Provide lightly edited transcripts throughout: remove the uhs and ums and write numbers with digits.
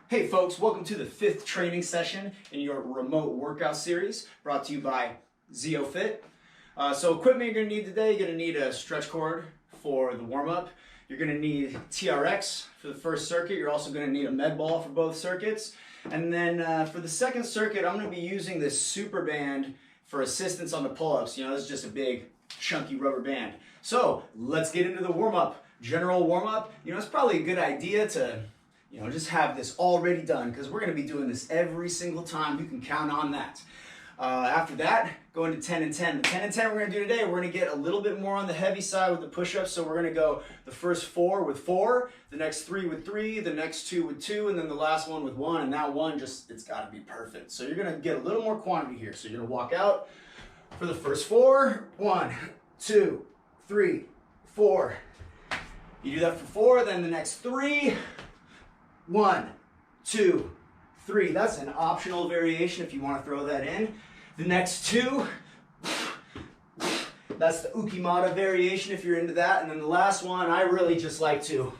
Hey folks, welcome to the 5th training session in your remote workout series brought to you by ZeoFit. So equipment you're going to need today, you're going to need a stretch cord for the warm-up. You're going to need TRX for the first circuit. You're also going to need a med ball for both circuits. And then for the second circuit, I'm going to be using this super band for assistance on the pull-ups. You know, this is just a big chunky rubber band. So let's get into the warm-up. General warm-up, you know, it's probably a good idea to just have this already done because we're going to be doing this every single time. You can count on that. After that, go into 10 and 10. The 10 and 10 we're going to do today, we're going to get a little bit more on the heavy side with the push-ups. So we're going to go the first 4 with 4, the next 3 with 3, the next 2 with 2, and then the last one with 1. And that one it's got to be perfect. So you're going to get a little more quantity here. So you're going to walk out for the first 4. 1, 2, 3, 4. You do that for 4, then the next 3. 1, 2, 3. That's an optional variation if you want to throw that in. The next 2, that's the Ukimata variation if you're into that. And then the last one, I really just like to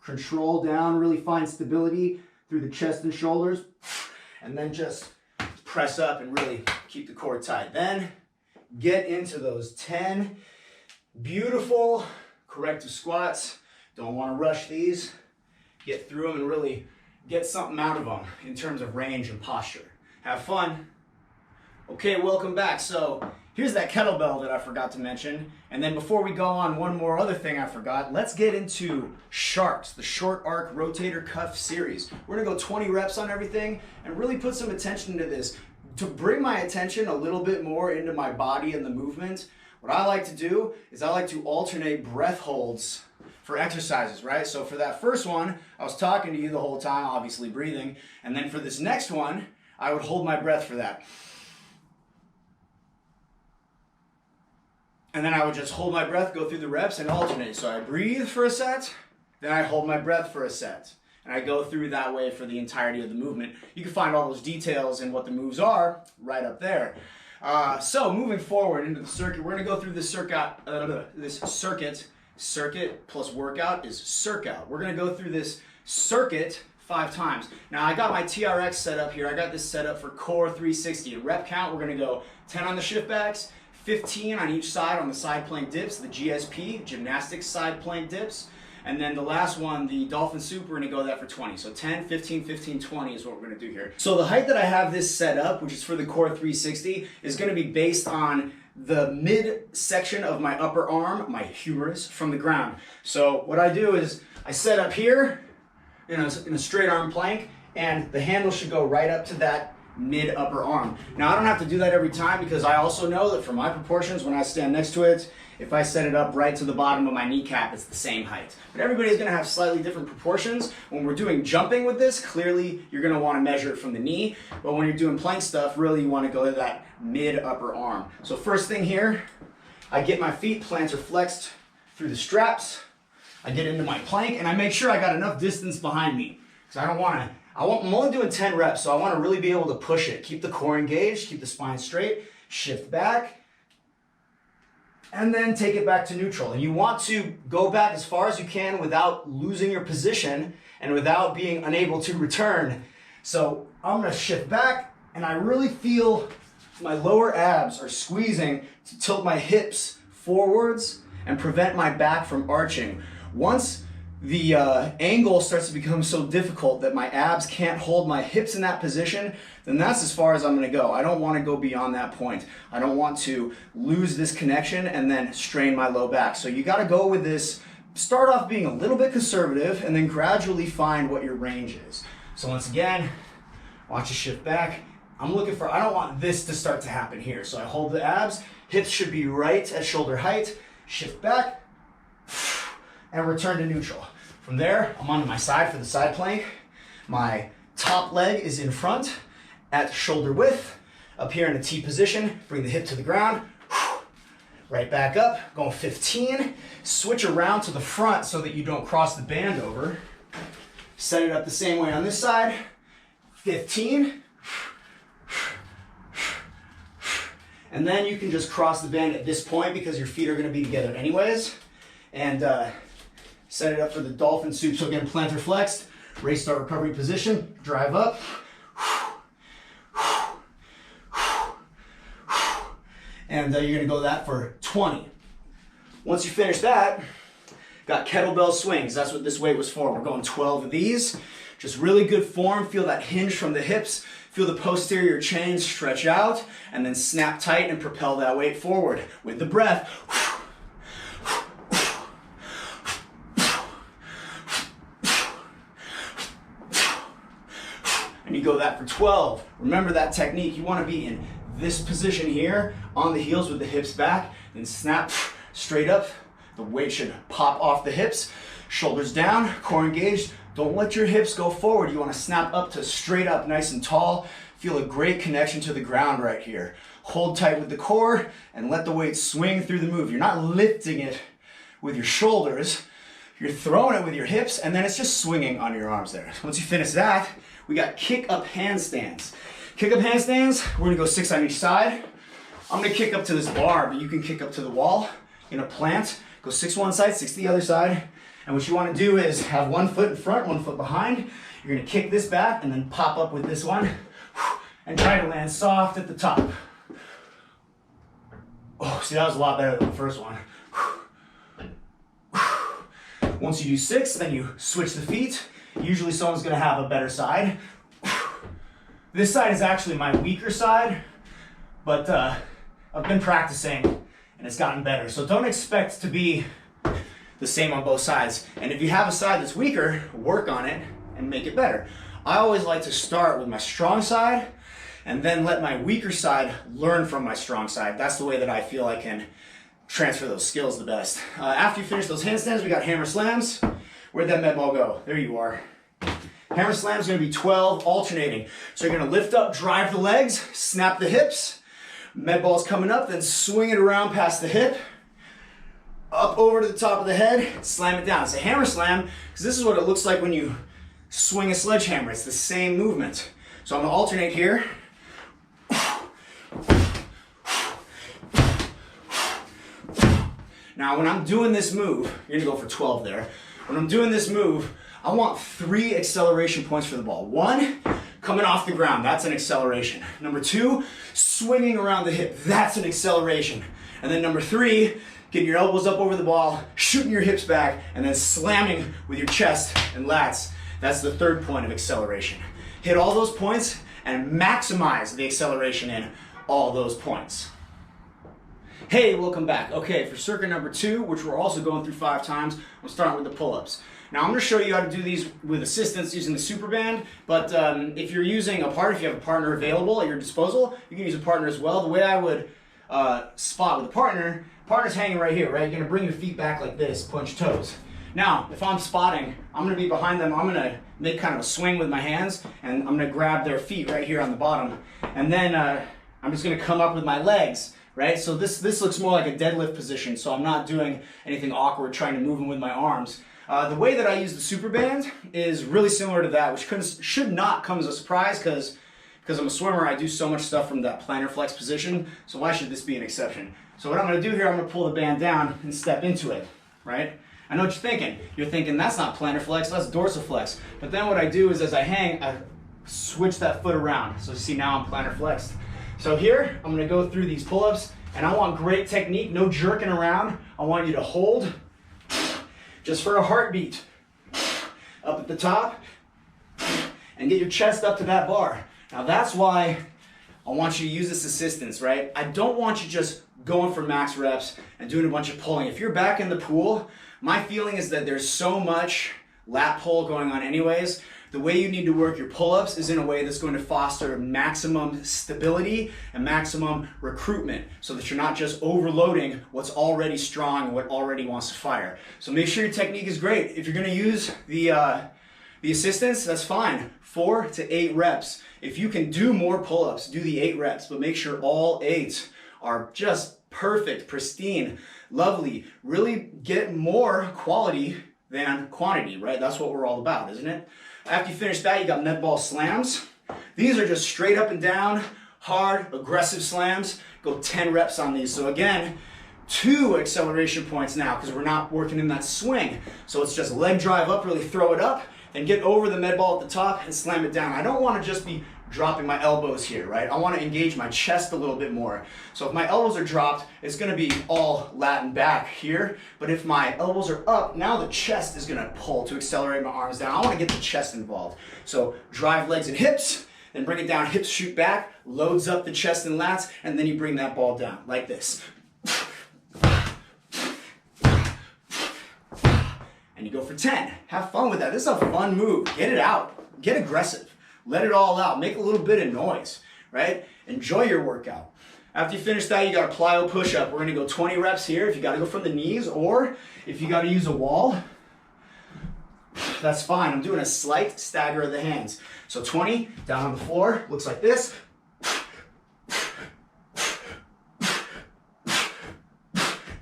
control down, really find stability through the chest and shoulders, and then just press up and really keep the core tight. Then get into those 10 beautiful corrective squats. Don't want to rush these. Get through them and really get something out of them in terms of range and posture. Have fun. Okay, welcome back. So here's that kettlebell that I forgot to mention. And then before we go on, one more other thing I forgot. Let's get into sharks, the short arc rotator cuff series. We're gonna go 20 reps on everything and really put some attention to this. To bring my attention a little bit more into my body and the movement, what I like to do is I like to alternate breath holds for exercises, right? So for that first one, I was talking to you the whole time, obviously breathing. And then for this next one, I would hold my breath for that. And then I would just hold my breath, go through the reps and alternate. So I breathe for a set, then I hold my breath for a set. And I go through that way for the entirety of the movement. You can find all those details and what the moves are right up there. So moving forward into the circuit, we're gonna go through this circuit plus workout is circout. We're gonna go through this circuit 5 times. Now I got my TRX set up here. I got this set up for core 360. A rep count, we're gonna go 10 on the shift backs, 15 on each side on the side plank dips, the GSP, gymnastics side plank dips. And then the last one, the dolphin soup, we're gonna go that for 20. So 10, 15, 15, 20 is what we're gonna do here. So the height that I have this set up, which is for the core 360, is gonna be based on the mid section of my upper arm, my humerus, from the ground. So what I do is I set up here in a straight arm plank, and the handle should go right up to that mid upper arm. Now I don't have to do that every time because I also know that for my proportions, when I stand next to it, if I set it up right to the bottom of my kneecap, it's the same height. But everybody's gonna have slightly different proportions. When we're doing jumping with this, clearly you're gonna wanna measure it from the knee. But when you're doing plank stuff, really you wanna go to that mid upper arm. So first thing here, I get my feet plantar flexed through the straps. I get into my plank and I make sure I got enough distance behind me. Because I'm only doing 10 reps, so I wanna really be able to push it. Keep the core engaged, keep the spine straight, shift back, and then take it back to neutral. And you want to go back as far as you can without losing your position and without being unable to return. So I'm gonna shift back and I really feel my lower abs are squeezing to tilt my hips forwards and prevent my back from arching. Once the angle starts to become so difficult that my abs can't hold my hips in that position, then that's as far as I'm gonna go. I don't wanna go beyond that point. I don't want to lose this connection and then strain my low back. So you gotta go with this, start off being a little bit conservative and then gradually find what your range is. So once again, watch it shift back. I don't want this to start to happen here. So I hold the abs, hips should be right at shoulder height, shift back, and return to neutral. From there, I'm onto my side for the side plank. My top leg is in front at shoulder width. Up here in a T position, bring the hip to the ground. Right back up, going 15. Switch around to the front so that you don't cross the band over. Set it up the same way on this side. 15. And then you can just cross the band at this point because your feet are gonna be together anyways. And set it up for the dolphin soup. So again, plantar flexed, Race start recovery position, drive up. And you're gonna go that for 20. Once you finish that, got kettlebell swings. That's what this weight was for. We're going 12 of these. Just really good form. Feel that hinge from the hips. Feel the posterior chain stretch out, and then snap tight and propel that weight forward with the breath. And you go that for 12. Remember that technique. You want to be in this position here, on the heels with the hips back, then snap straight up. The weight should pop off the hips, shoulders down, core engaged. Don't let your hips go forward. You want to snap up to straight up, nice and tall. Feel a great connection to the ground right here. Hold tight with the core and let the weight swing through the move. You're not lifting it with your shoulders. You're throwing it with your hips, and then it's just swinging on your arms there. Once you finish that, we got kick up handstands. Kick up handstands, we're gonna go 6 on each side. I'm gonna kick up to this bar, but you can kick up to the wall in a plant. Go 6 one side, 6 the other side. And what you wanna do is have 1 foot in front, 1 foot behind. You're gonna kick this back and then pop up with this one and try to land soft at the top. Oh, see, that was a lot better than the first one. Once you do 6, then you switch the feet. Usually someone's gonna have a better side. This side is actually my weaker side, but I've been practicing and it's gotten better. So don't expect to be the same on both sides. And if you have a side that's weaker, work on it and make it better. I always like to start with my strong side and then let my weaker side learn from my strong side. That's the way that I feel I can transfer those skills the best. After you finish those handstands, we got hammer slams. Where'd that med ball go? There you are. Hammer slam is going to be 12 alternating. So you're going to lift up, drive the legs, snap the hips. Med ball's coming up, then swing it around past the hip. Up over to the top of the head, slam it down. It's a hammer slam because this is what it looks like when you swing a sledgehammer. It's the same movement. So I'm going to alternate here. Now when I'm doing this move, you're going to go for 12 there. When I'm doing this move, I want 3 acceleration points for the ball. 1, coming off the ground, that's an acceleration. Number 2, swinging around the hip, that's an acceleration. And then number 3, getting your elbows up over the ball, shooting your hips back, and then slamming with your chest and lats. That's the 3rd point of acceleration. Hit all those points and maximize the acceleration in all those points. Hey, welcome back. Okay, for circuit number 2, which we're also going through 5 times, I'm starting with the pull-ups. Now I'm going to show you how to do these with assistance using the super band, but if you're using a partner, if you have a partner available at your disposal, you can use a partner as well. The way I would spot with a partner's hanging right here, right? You're going to bring your feet back like this, punch toes. Now, if I'm spotting, I'm going to be behind them, I'm going to make kind of a swing with my hands, and I'm going to grab their feet right here on the bottom, and then I'm just going to come up with my legs, right? So this looks more like a deadlift position, so I'm not doing anything awkward trying to move them with my arms. The way that I use the super band is really similar to that, which should not come as a surprise because I'm a swimmer, I do so much stuff from that plantar flex position, so why should this be an exception? So what I'm going to do here, I'm going to pull the band down and step into it, right? I know what you're thinking. You're thinking, that's not plantar flex, that's dorsiflex. But then what I do is as I hang, I switch that foot around. So you see now I'm plantar flexed. So here, I'm going to go through these pull-ups, and I want great technique, no jerking around. I want you to hold just for a heartbeat, up at the top, and get your chest up to that bar. Now that's why I want you to use this assistance, right? I don't want you just going for max reps and doing a bunch of pulling. If you're back in the pool, my feeling is that there's so much lat pull going on anyways. The way you need to work your pull-ups is in a way that's going to foster maximum stability and maximum recruitment so that you're not just overloading what's already strong and what already wants to fire. So make sure your technique is great. If you're going to use the assistance, that's fine. 4 to 8 reps. If you can do more pull-ups, do the 8 reps, but make sure all 8 are just perfect, pristine, lovely. Really get more quality than quantity, right? That's what we're all about, isn't it? After you finish that, you got med ball slams. These are just straight up and down, hard, aggressive slams. Go 10 reps on these. So again, 2 acceleration points now because we're not working in that swing. So it's just leg drive up, really throw it up, then get over the med ball at the top and slam it down. I don't want to just be dropping my elbows here, right? I want to engage my chest a little bit more. So if my elbows are dropped, it's going to be all lat and back here. But if my elbows are up, now the chest is going to pull to accelerate my arms down. I want to get the chest involved. So drive legs and hips, then bring it down, hips shoot back, loads up the chest and lats, and then you bring that ball down like this. And you go for 10. Have fun with that. This is a fun move. Get it out. Get aggressive. Let it all out. Make a little bit of noise, right? Enjoy your workout. After you finish that, you got a plyo push up. We're going to go 20 reps here. If you got to go from the knees, or if you got to use a wall, that's fine. I'm doing a slight stagger of the hands. So 20 down on the floor, looks like this.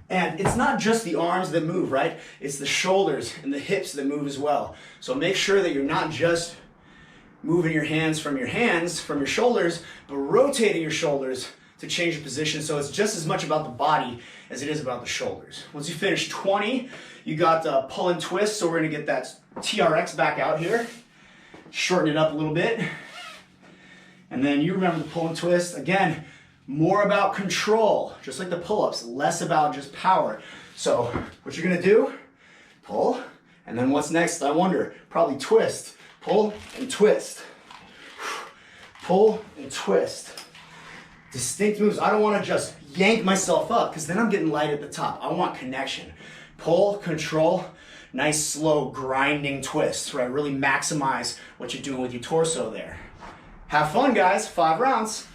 And it's not just the arms that move, right? It's the shoulders and the hips that move as well. So make sure that you're not just moving your hands, from your shoulders, but rotating your shoulders to change your position. So it's just as much about the body as it is about the shoulders. Once you finish 20, you got pull and twist. So we're gonna get that TRX back out here. Shorten it up a little bit. And then you remember the pull and twist. Again, more about control, just like the pull-ups, less about just power. So what you're gonna do, pull, and then what's next, I wonder, probably twist. Pull and twist. Pull and twist. Distinct moves. I don't want to just yank myself up because then I'm getting light at the top. I want connection. Pull, control, nice slow grinding twists, right? Really maximize what you're doing with your torso there. Have fun, guys. 5 rounds.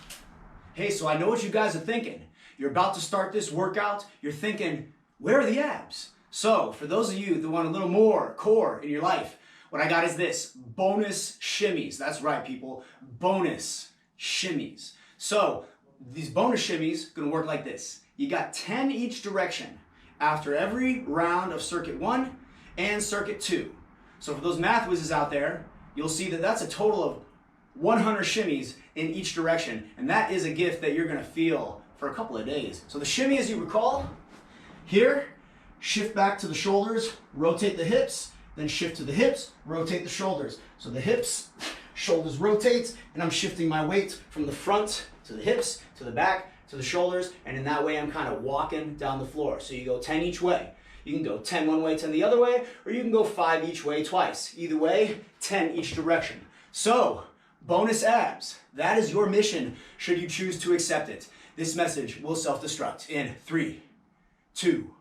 Hey, so I know what you guys are thinking. You're about to start this workout. You're thinking, where are the abs? So for those of you that want a little more core in your life, what I got is this, bonus shimmies. That's right, people, bonus shimmies. So these bonus shimmies gonna work like this. You got 10 each direction after every round of circuit 1 and circuit 2. So for those math whizzes out there, you'll see that that's a total of 100 shimmies in each direction. And that is a gift that you're gonna feel for a couple of days. So the shimmy, as you recall, here, shift back to the shoulders, rotate the hips, then shift to the hips, rotate the shoulders. So the hips, shoulders rotate, and I'm shifting my weight from the front to the hips, to the back, to the shoulders, and in that way I'm kind of walking down the floor. So you go 10 each way. You can go 10 one way, 10 the other way, or you can go 5 each way twice. Either way, 10 each direction. So, bonus abs. That is your mission, should you choose to accept it. This message will self-destruct in 3, 2,